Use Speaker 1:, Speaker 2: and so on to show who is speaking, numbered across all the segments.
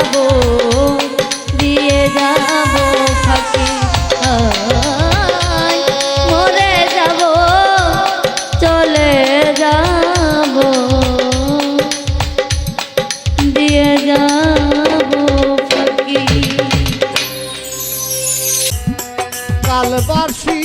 Speaker 1: যাব দিয়ে যাব ফাঁকি মরে যাব চলে যাব দিয়ে যাব ফাঁকি
Speaker 2: কালবাসী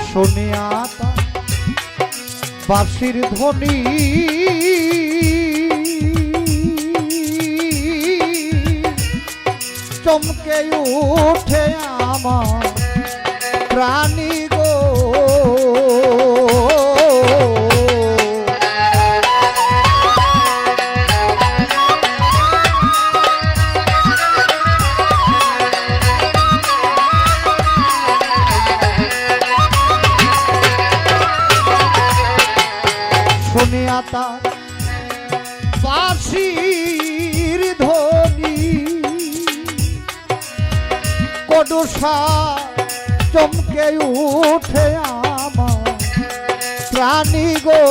Speaker 2: শুনিয়াতা বাঁশির ধ্বনি চমকে উঠে আমার প্রাণী গো শুনিয়া তার বাঁশির ধ্বনি কডুষা চমকে উঠে আমার প্রাণী গো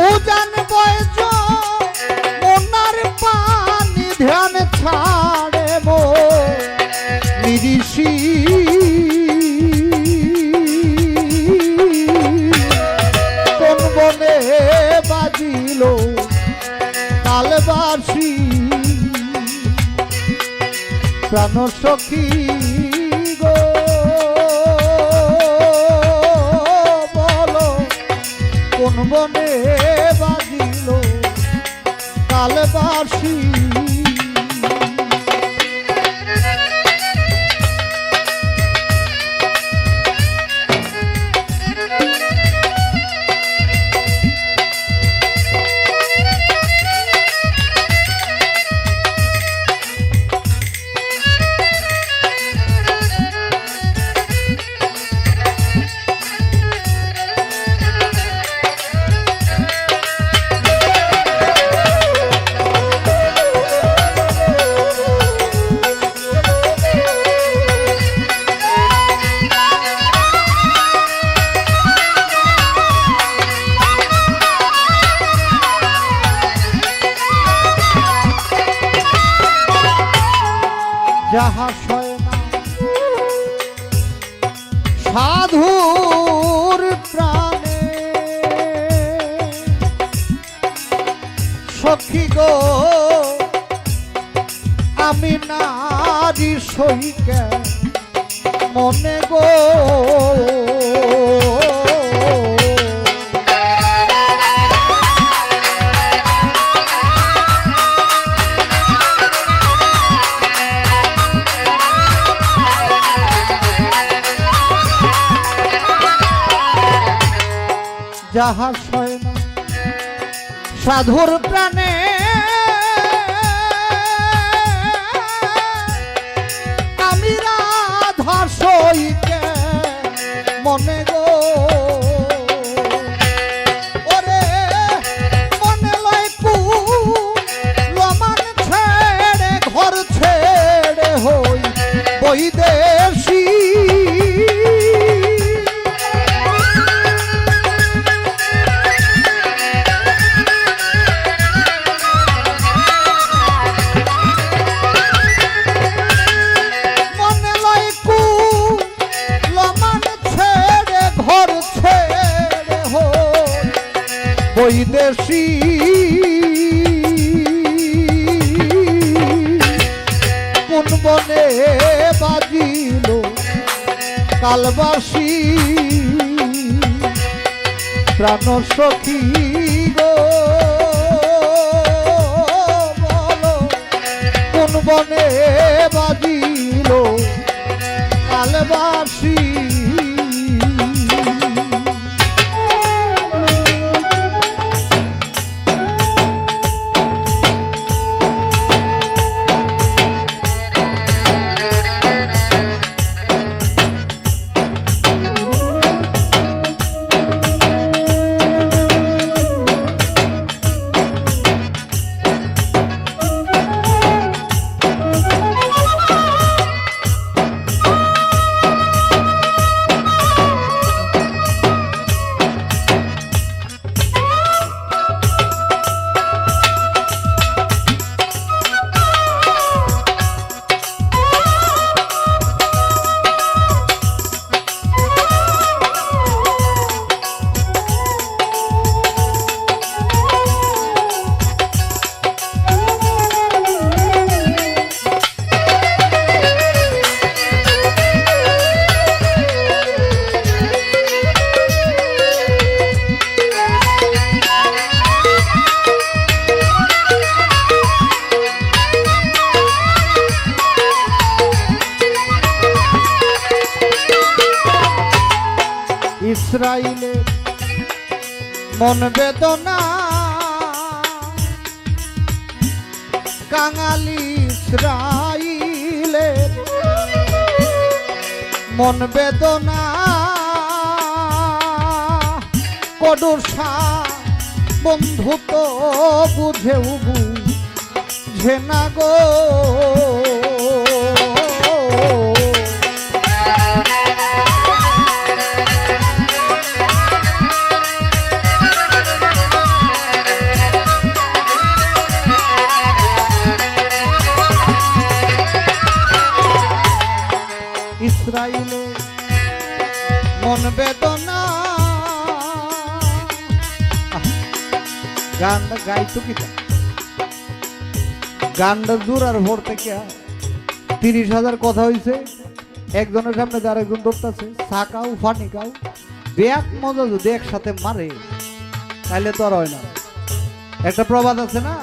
Speaker 2: উজান বয়স মনার পানি ধ্যান ছাড়ে মো নিরিষি কোন বনে বাজিল কালবাসী প্রাণ সখী গো বলো কোন বনে বাজিল কালবাসী যাহা সয় না সাধুর প্রাণে সখী গো আমি নারী সইকে মনে গো যাহা সয় না সাধুর প্রাণে আমি রাধা সইকে মনে গো ওরে বৈদেশী মনে লয় কুলমান ছেড়ে ঘর ছেড়ে হো বৈদেশী কোন বনে বাজিল কালবাসী প্রাণ সখী গো বলো কোন বনে বাজিল কালবাসী ইসরাইলে মন বেদনা কাঙালি ইসরাইলে মন বেদনা কডুষা বন্ধু তো বুঝেও বুঝে না গো ইসরাইলে মন বেদনা গানটা গাইতো কিটা গানটা জোরার ভোর থেকে 30,000 কথা হইছে একজনের সামনে যার একজন দৌড়তাছে সাকাও ফানি কাও ব্যাক মজা যদি একসাথে মারে তাহলে তো আর হয় না একটা প্রবাদ আছে না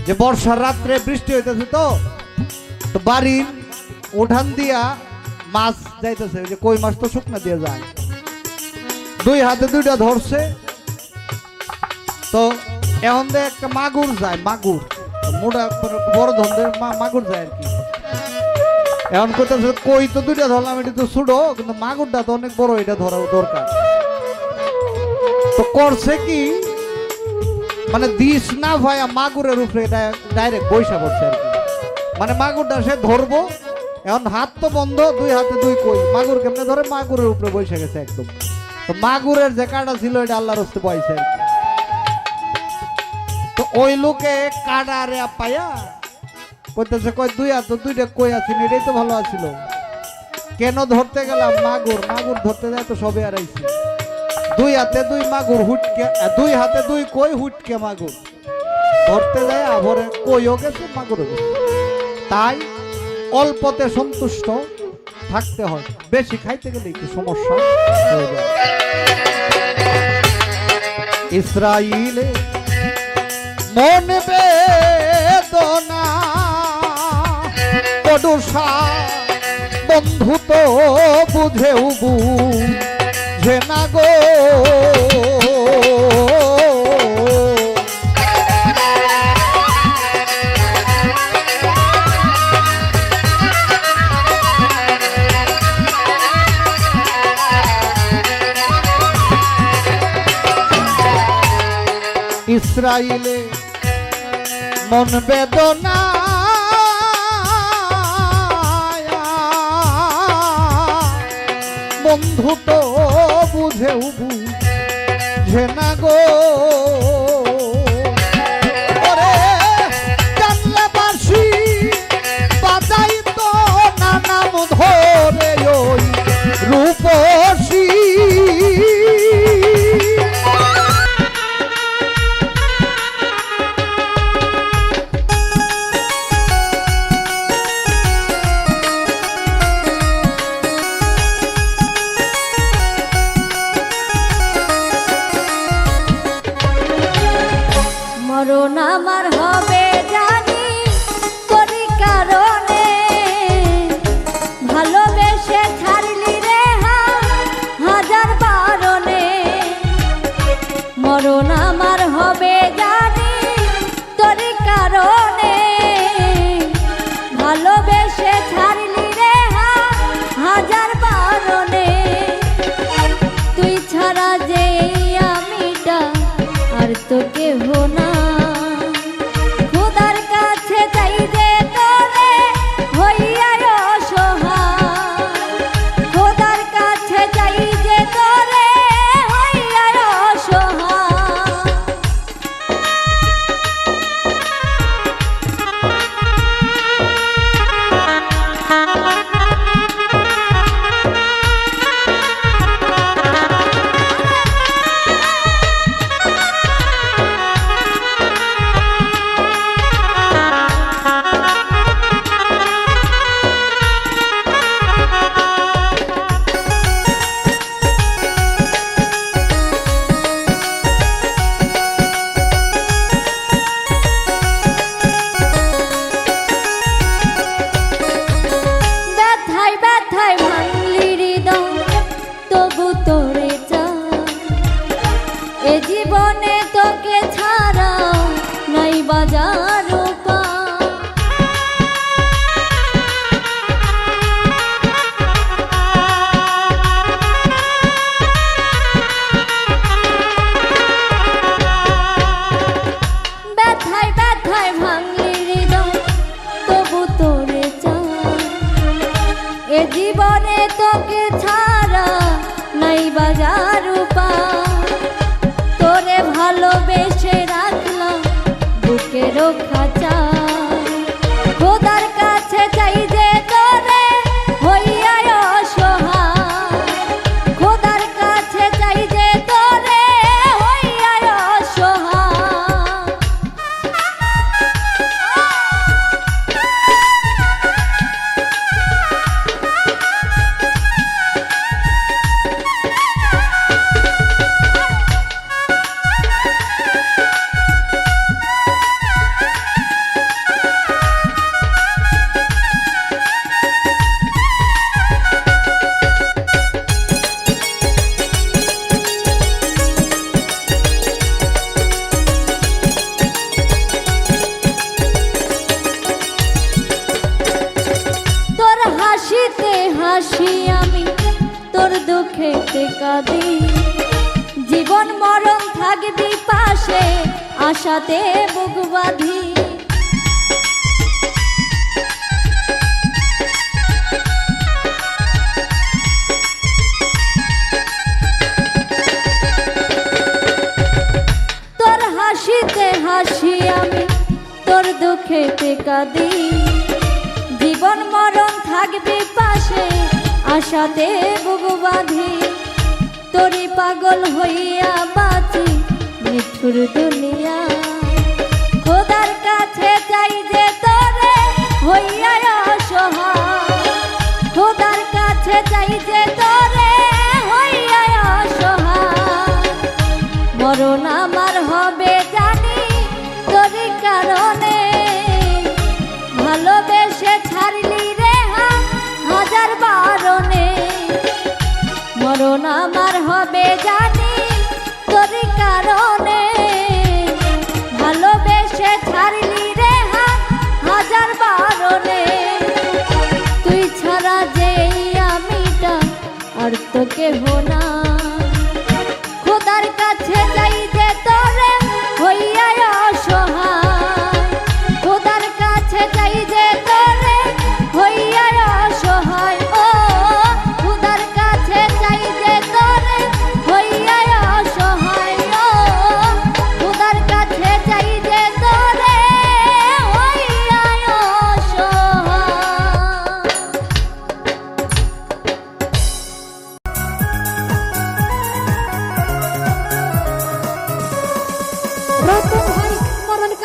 Speaker 2: যে বর্ষার রাত্রে বৃষ্টি হইতেছে তো বাড়ির উঠান দিয়া মাছ যাইতেছে যে কই মাছ তো শুকনা দিয়ে যায় দুই হাতে দুইটা ধরছে তো এখন একটা মাগুর যায় মাগুর মোটা বড় ধরনের মাগুর যায় আর কি এখন করতেছে কই তো দুইটা ধরলাম এটা তো ছোট কিন্তু মাগুরটা তো অনেক বড় এটা ধরা দরকার তো করছে কি মানে দিস না ভাইয়া মাগুরের উপরে এটা ডাইরেক্ট বৈশা পড়ছে আর কি মানে মাগুরটা সে ধরবো এখন হাত তো বন্ধ দুই হাতে দুই কই মাগুর কেমনে ধরে মাগুরের উপরে বসে গেছে একদম তো মাগুরের যে কাটা ছিল এটা আল্লাহর হস্তে পাইছে তো ওই লোকে কাটা রে পাইয়া কইতেছে কই দুই হাতে দুইটা কই আছে এটাই তো ভালো আছিল কেন ধরতে গেলাম মাগুর মাগুর ধরতে যায় তো সবে আর আইছে দুই হাতে দুই মাগুর হুটকে দুই হাতে দুই কই হুটকে মাগুর ধরতে যায় আভরে কইও গেছে মাগুরও গেছে তাই অল্পতে সন্তুষ্ট থাকতে হয় বেশি খাইতে গেলে একটু সমস্যা হয়ে যায় ইসরাইলে মন বেদনা কডুষা বন্ধু তো বুঝেও বুঝে না গো ইসরাইলে মন বেদনা বন্ধু তো বুঝেও বুঝে না গো ওরে জানলে বাঁশি বাজাই তো না নাম ধরে ওই রূপসী
Speaker 1: মরণ আমার হবে জানি তোরই কারণে ভালোবেসে ছাড়লি রে হাজার বারণে মরণ আমার হবে জানি তোরই কারণে ভালোবেসে ছাড়লি রে হাজার বারণে তুই ছাড়া যে আমিটা আর তো কেহ না খোদার কাছে চাই যে তোরে হইয়া অসহায় খোদার কাছে চাই যে তোরে হইয়া অসহায় এ জীবনে তোকে ছাড়া নাই বাজার ব্যথায় ব্যথায় ভাঙলি হৃদয় তবু তোরে চাই এ জীবনে তোকে ছাড়া নাই বাজার তোরে ভালোবেসে রাখলাম বুকের খাঁচা খোদার কাছে চাই যে তোরে হইয়া অসহায় খোদার কাছে চাই যে তোরে হইয়া অসহায় হাসিতে হাসি আমি তোর দুঃখেতে কাঁদি জীবন মরণ থাকবি পাশে আশাতে বুক বাঁধি তোর হাসিতে হাসি আমি তোর দুঃখেতে কাঁদি জীবন মরণ থাকবে পাশে আশাতে বুক বাঁধি তোরি পাগল হইয়া বাঁচি নিঠুর দুনিয়া খোদার কাছে চাই যে তোরে হইয়া অসহায় খোদার কাছে চাই যে তোরে হইয়া অসহায় মরণ আমার হবে জানি তোরি কারণে ভালোবেসে ছাড়লি রে হাজার বারণে মরণ আমার হবে জানি তোরই কারণে ভালোবেসে ছাড়লি রে হাজার বারণে তুই ছাড়া যে আমিটা আর তো কেহ না খোদার কাছে চাই যে তোরে হইয়া অসহায় খোদার কাছে চাই যে তোরে হইয়া অসহায় ও খোদার কাছে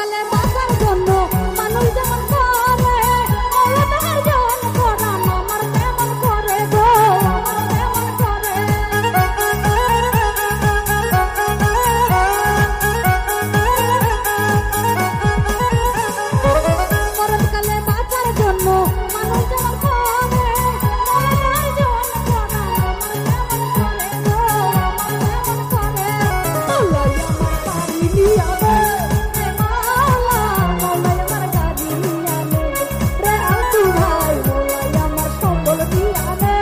Speaker 1: মরণকালে বাঁচার জন্য মানুষ যেমন করে মরণের জন পরাণ আমার তেমন করে গো আমার তেমন করে মরণকালে বাঁচার জন্য মানুষ যেমন করে মরণের জন পরাণ আমার তেমন করে গো আমার তেমন করে আল্লাহ আমার পারি নিয়াবে রে মাওলা মৌলাই আমার গাদি নিয়াবে রে আলতু ভাই মৌলাই আমার সম্বল দিয়াবে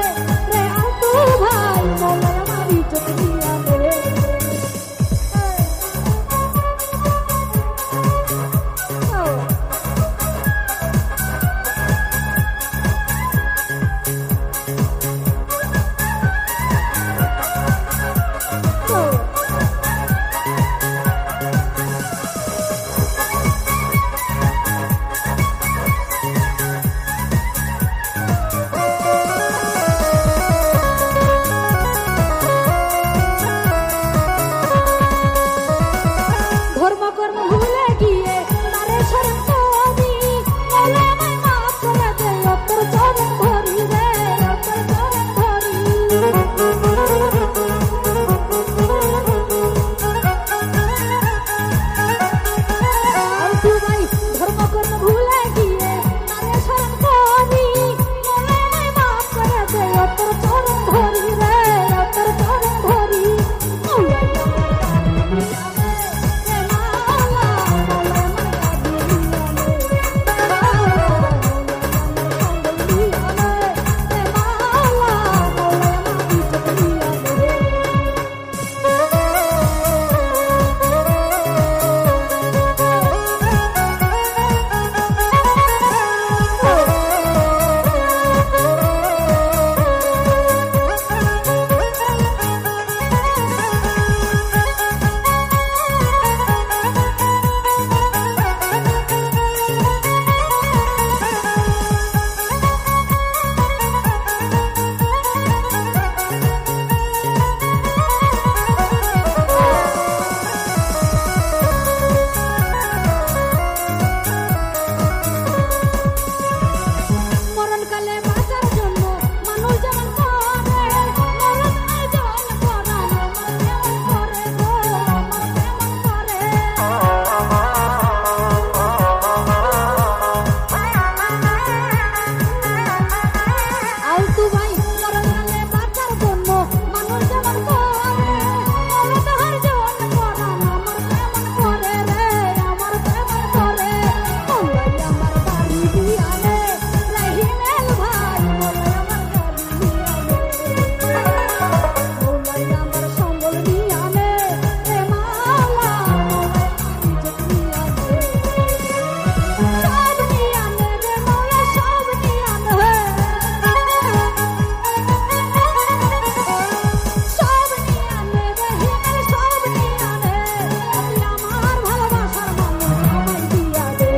Speaker 1: রে আলতু ভাই মৌলাই আমার ইজ্জত দিয়াবে ধর্মকর্ম ভুলে গিয়ে তারে শরণ করি মৌলা আমায় মাফ করে দে তোর চরণ ধরি রে তোর চরণ ধরি আলতু ভাই ধর্মকর্ম ভুলে গিয়ে তারে শরণ করি মৌলা আমায় মাফ করে দে তোর চরণ ধরি রে তোর চরণ ধরি মৌলা মরণকালে বাঁচার জন্য মানুষ যেমন করে মরণের জন পরাণ আমার তেমন করে গো আমার তেমন করে আলতু ভাই মরণকালে বাঁচার জন্য মানুষ যেমন করে মরণের জন পরাণ আমার তেমন করে রে আমার তেমন করে মৌলাই আমার বাড়ি দিয়ালে রহিমেল ভাই মৌলাই আমার গাড়ি দিয়ালে মৌলাই আমার সম্বল দিয়ালে রে মাওলা মৌলাই ইজ্জত দিয়ালে সব নিয়ালে রে মৌলা সব নিয়ালে সব নিয়ালে রহিমেল সব নিয়ালে অতি আমার ভালোবাসার মানুষ আমায় দিয়া দে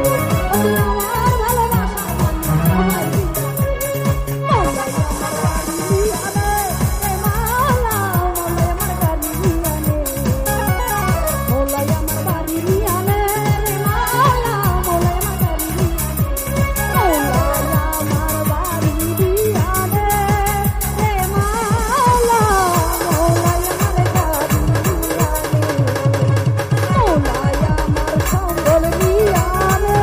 Speaker 1: অতি আমার ভালোবাসার মানুষ আমায় দিয়া দে মৌলাই আমার গাড়ি দিয়ালে রে মাওলা মৌলাই আমার গাড়ি দিয়ালে মৌলাই আমার বাড়ি দিয়ালে রে মাওলা মৌলাই আমার গাড়ি দিয়ালে মৌলাই আমার বাড়ি দিয়ালে রে মাওলা মৌলাই আমার গাড়ি দিয়ালে মৌলাই আমার সম্বল দিয়ালে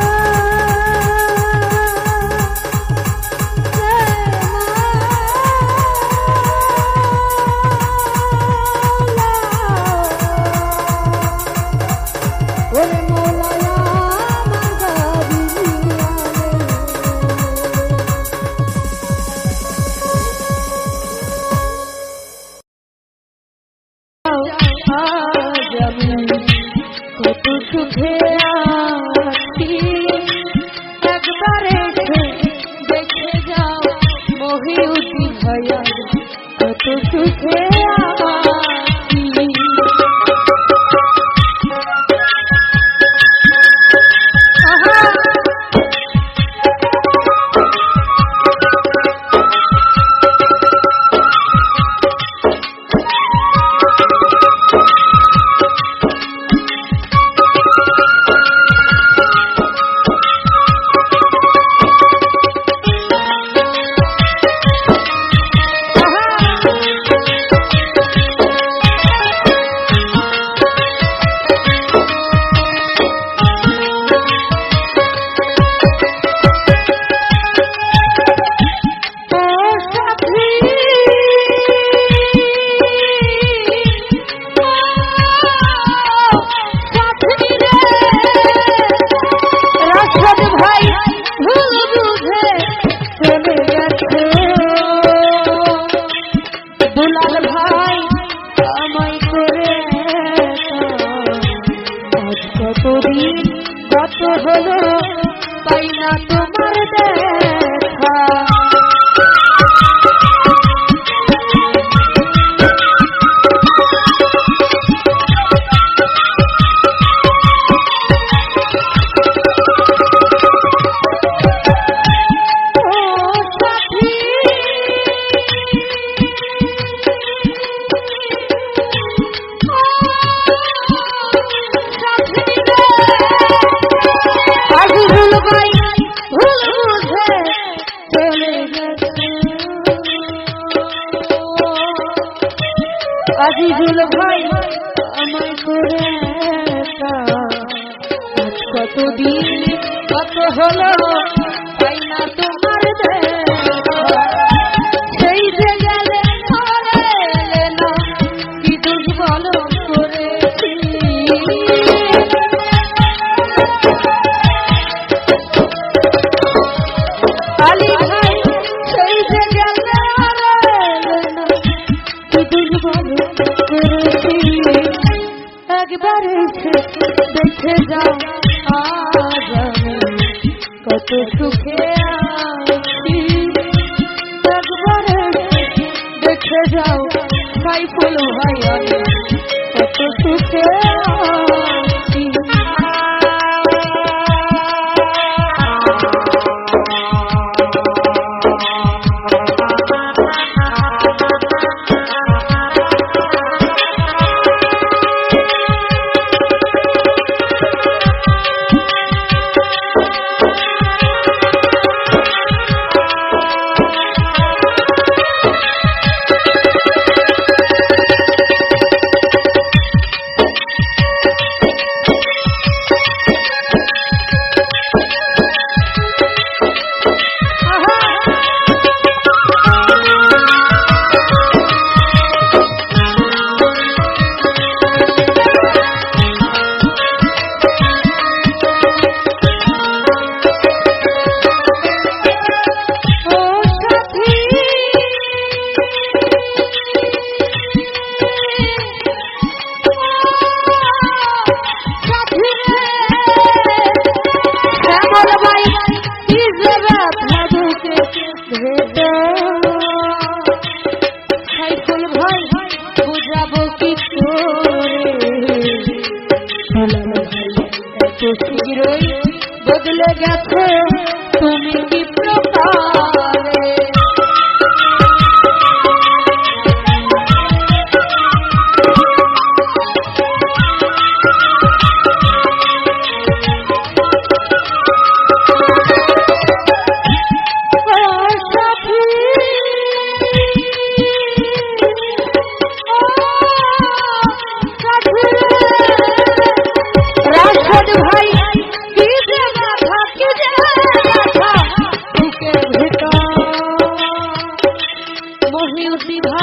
Speaker 1: ওরে মৌলাই আমার গাড়ি
Speaker 3: আজ আমি কত সুখে আছি একবার এসে দেখে যাও মহিউদ্দিন ভাইয়া কত সুখে আছি কতদিন কত হলো পাই না তোমার দেখা আজিজুল ভাই আমায় করে আজ কতদিন কত হলো পাই না তোমার দেখা সেই যে গেলে ঘরে এলে না কি দোষ বলো করেছি আলী ভাই সেই যে গেলে ঘরে এলে না কি দোষ বলো একবার এসে দেখে যাও আজ আমি কত সুখে আছি একবার এসে দেখে যাও সাইফুল ভাই আমি কত সুখে আছি শীঘ্রই বদলে গেছে তুমি কি প্রকারে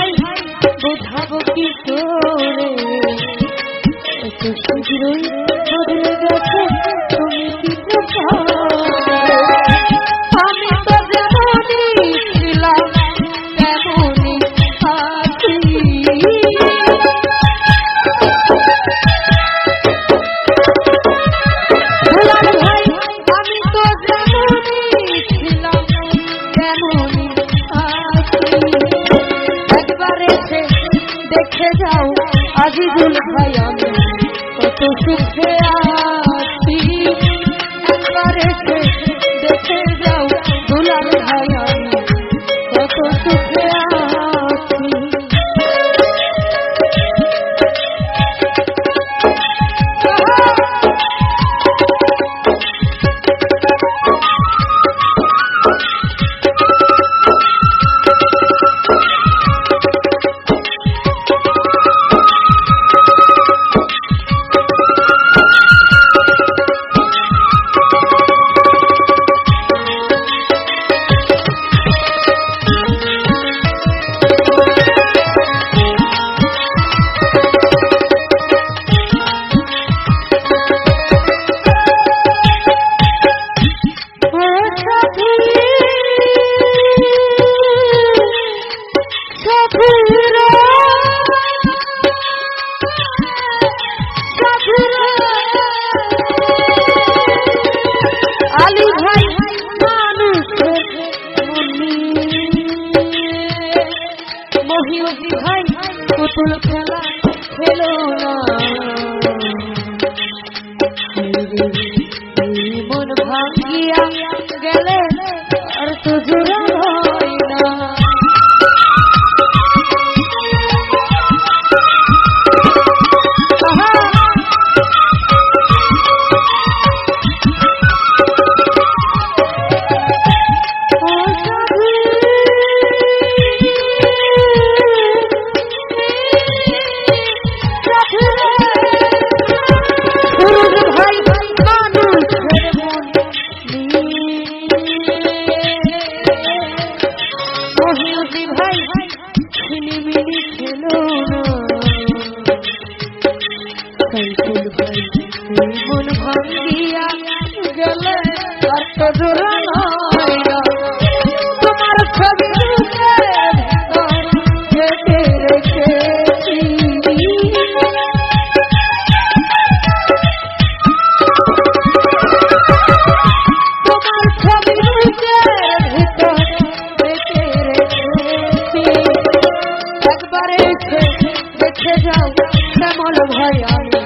Speaker 3: ভাই বোঝাবো কি করে এত শীঘ্রই বদলে গেছে তুমি কি আমি তো যেমনই ছিলাম তেমনই আছি ভাই আমি তো যেমনই ছিলাম তেমনই দেখে যাও আজিজুল ভাই আমি কত সুখে আছি একবার এসে দেখে যাও দুলাল ভাই আমি কত সুখে আছি মন ভাঙিয়া গেলে আর তো জোড়া হয় না। মন ভাঙিয়া গেলে আর তো জোড়া হয় না। তোমার ছবি রেখে রেখেছি তোমার ছবি ভিতর রেখে রেখেছি। একবার এসে দেখে যাও শ্যামল ভাই আমি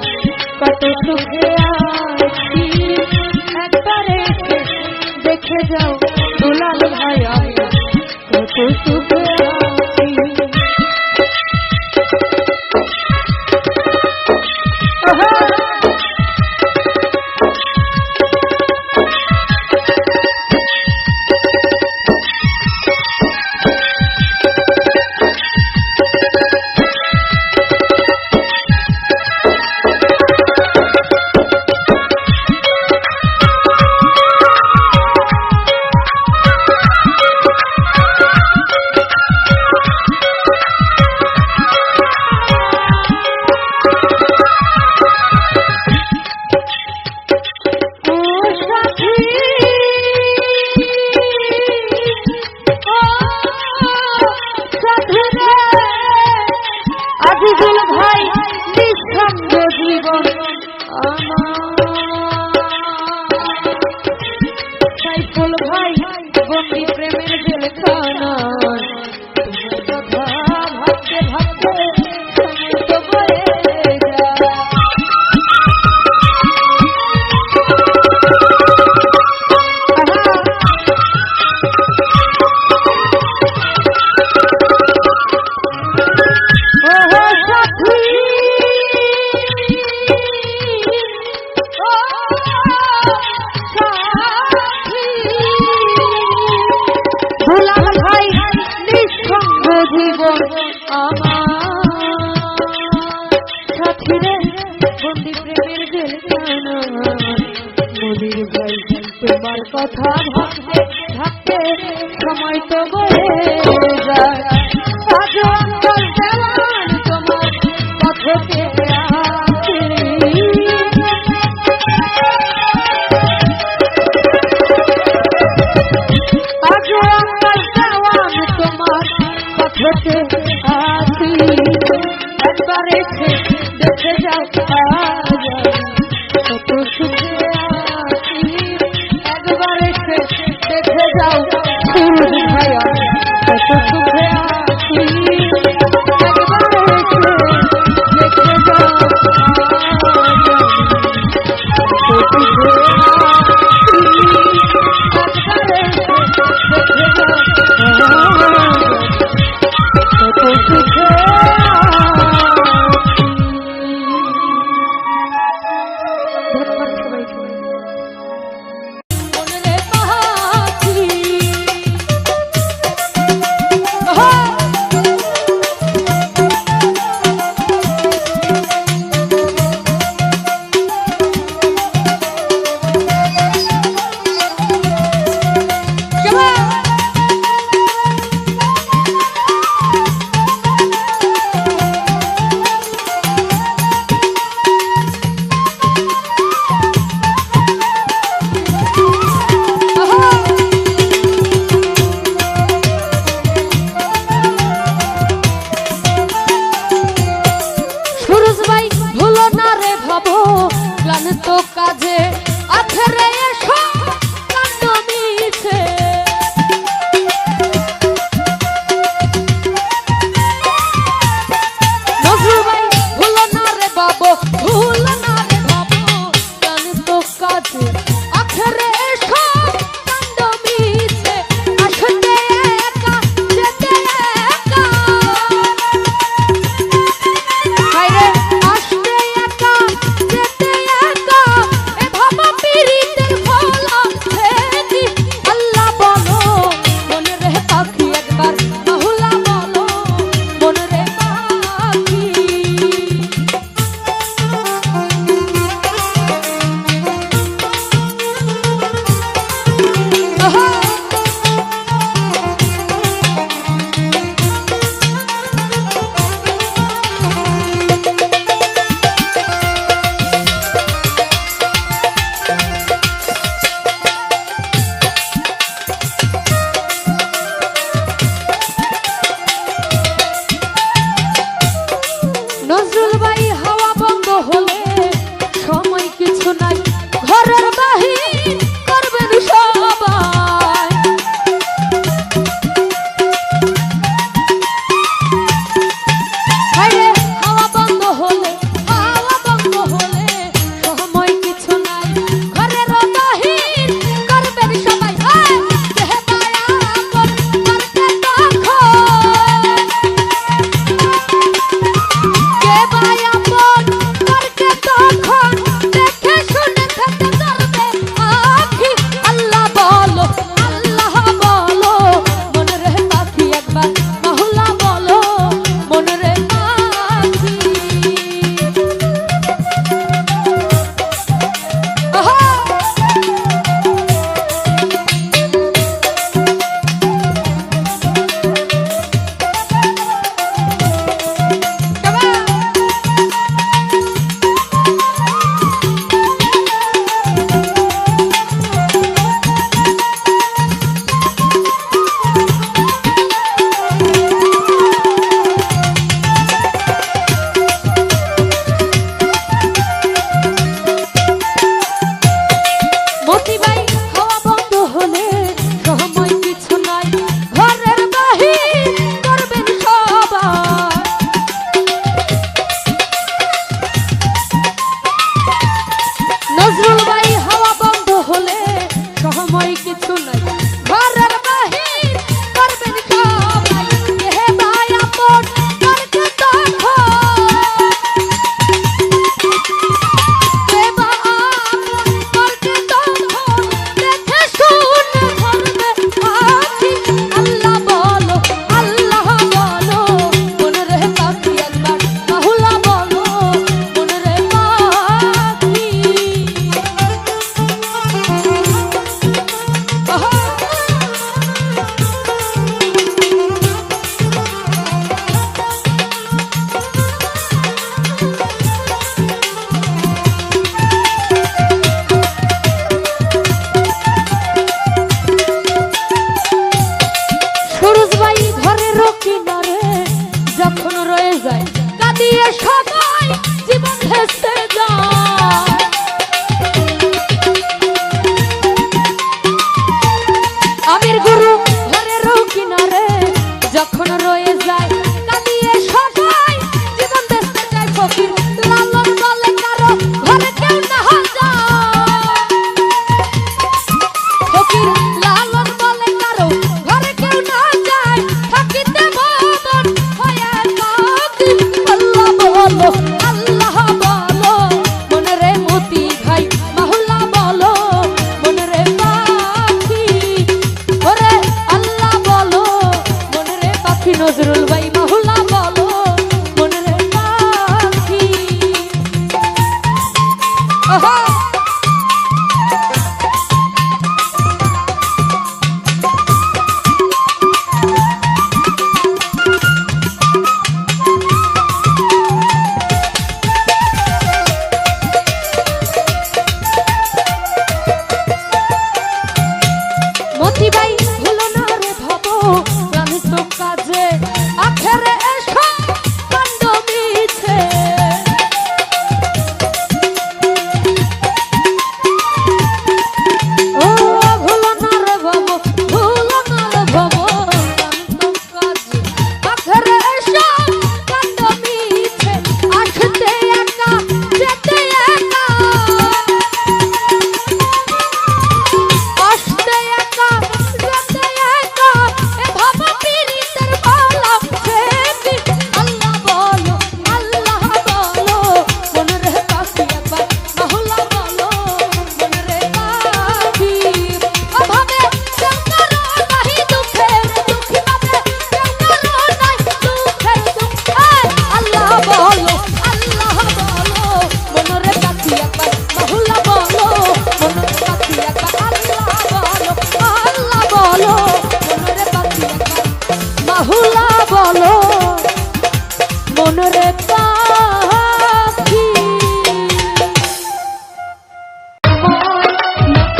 Speaker 3: কত সুখে আছি। একবার এসে দেখে যাও দুলাল ভাই আমি কত সুখে আছি। আজিজুল ভাই নিঃসঙ্গ জীবন সাইফুল ভাই বন্দি প্রেমের জেলখানা। তোমার কথা ভাবতে ভাবতে সময় তো বয়ে যায়। জীবন আমার সাথীরে বন্দি প্রেমের জেলখানা। মনির ভাই তোমার কথা ভাবতে ভাবতে সময় তো বয়ে যায়। আজ অন্তর দেওয়ান তোমার পথে আছি। আজ অন্তর দেওয়ান তোমার পথে আছি। একবার এসে দেখে যাও কত সুখে আছি। একবার এসে দেখে যাও সুরজ ভাইয়া কত সুখে আছি। একবার এসে দেখে যাও কত সুখে ছেড়ে সব কাণ্ড মিছে আসতে একা যেতে একা হায়রে আসতে একা যেতে একা এ ভাবা পীড়িতের ভোলা হেদি আল্লাহ বলো মনে রে পাখি একবার বাহুলা বলো মনে রে পাখি নজরুল ভাই হাওয়া বন্ধ হলে সময় কিছু নাই ঘরের বাহির করবেন সবাই হায়রে হাওয়া বন্ধ হলে সময় কিছু নাই ঘরের বাহির করবেন সবাই দেহে মায়া করতে তখন কে মায়া মন করকে তখন দেখে শুনে থাকতে পারবে আখি আল্লাহ বলো মনে রে পাখি একবার বাহুলা বলো মনে রে পাখি আহা মতি ভাই হাওয়া বন্ধ হলে সময় কিছু নাই ঘরের বাহির করবেন সবাই নজরুল ভাই হাওয়া বন্ধ হলে সময় কিছু নাই ঘরের বাহির করবেন সবাই দেহে মায়া মন করকে তখন কে বা আপন করকে তখন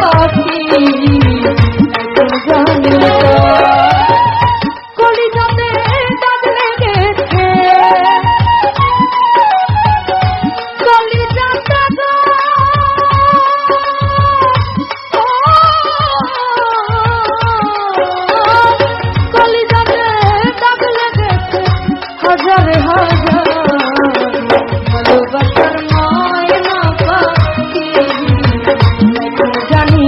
Speaker 3: পাখি জানি কলিজাতে দাগ লেগেছে কলিজাতে কলিজাতে দাগ লেগেছে হাজার হাজার ভালোবাসার ময়না পাখি জানি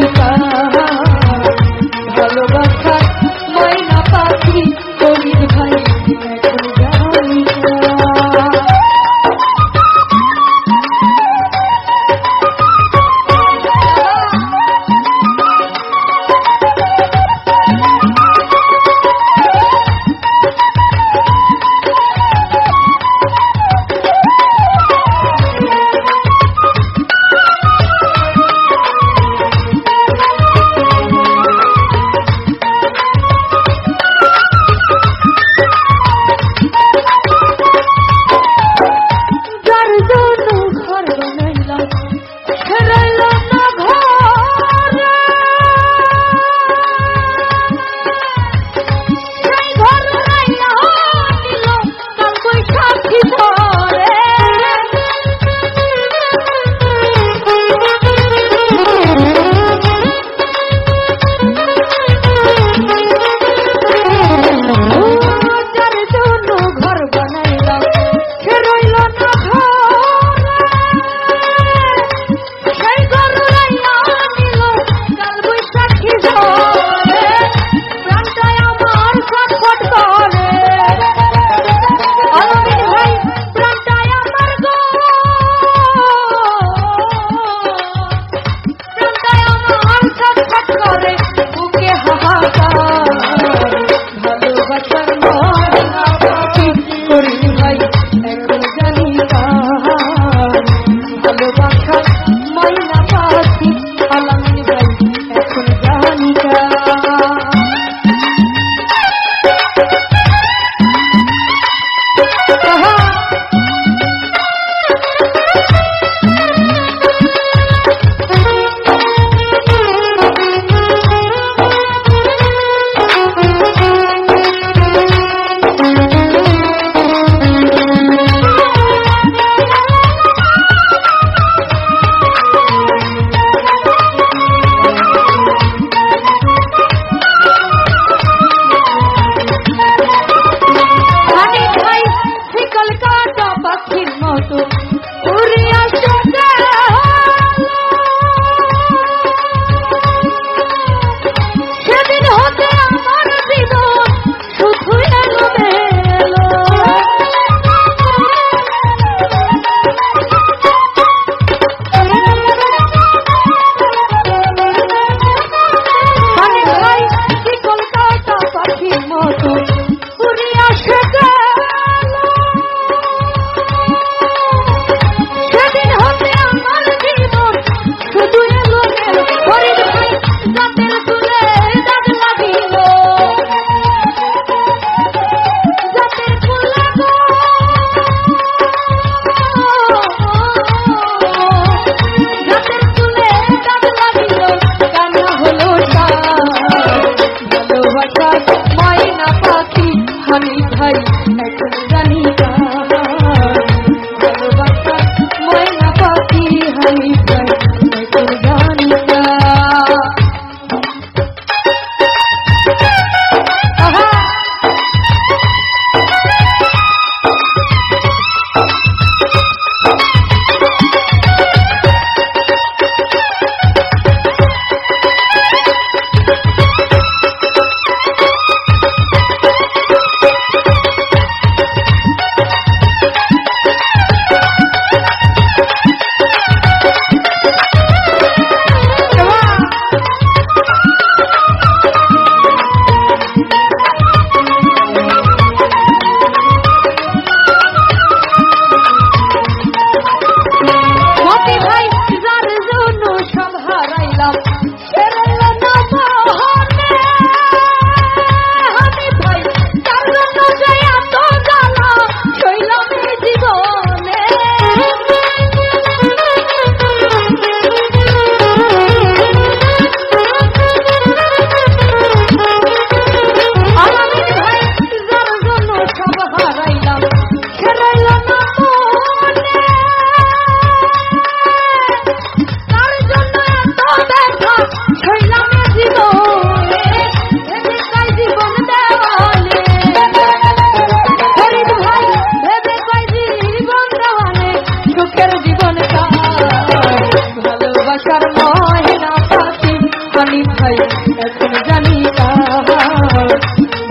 Speaker 3: ভাই এখন জানি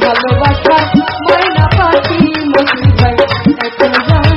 Speaker 3: ভালোবাসা ময়না পাখি মতি ভাই এখন জানি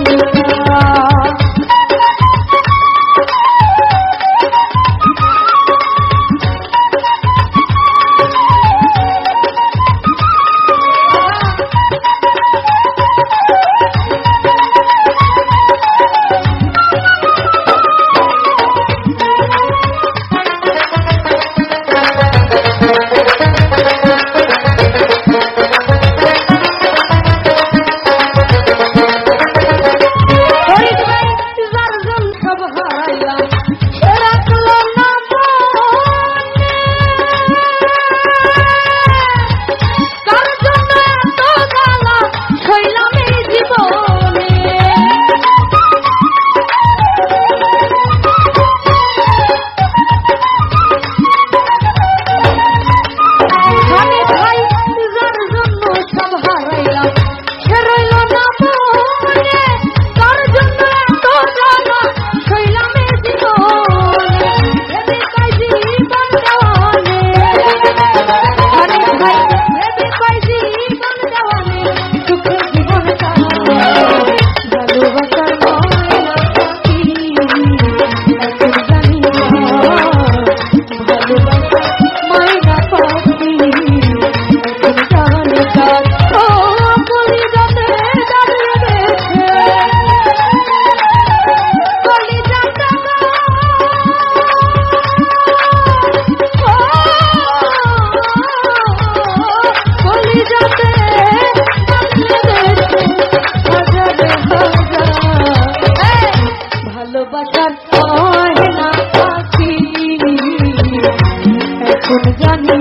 Speaker 3: ভালোবাসার ময়না পাখি এখন জানি